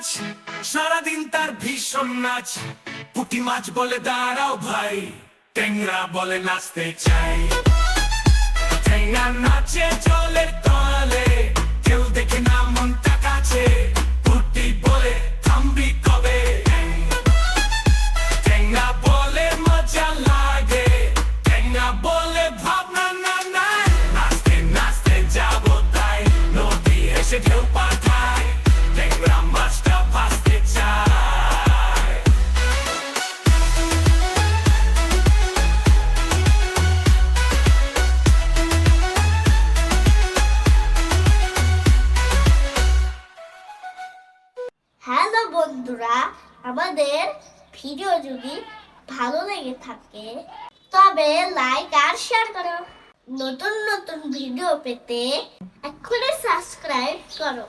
মাছ, সারাদিন তার ভীষণ নাচ। পুঁটি মাছ বলে দাঁড়াও ভাই, ট্যাংরা বলে নাচতে চাই। ট্যাংরা নাচে জলের তলে, কেউ দেখে না মনটা কাছে। পুঁটি বলে থামবি কবে, ট্যাংরা বলে মজা লাগে। ট্যাংরা বলে ভাবনা না নাই, নাচতে নাচতে যাবো তাই। নদী এসে ঢেউ পাঠায়, ট্যাংরা মাছটা ভাসতে চায়। হ্যালো বন্ধুরা, আমাদের ভিডিও যদি ভালো লেগে থাকে তবে লাইক আর শেয়ার করো। নতুন নতুন ভিডিও পেতে এক্ষুনি সাবস্ক্রাইব করো।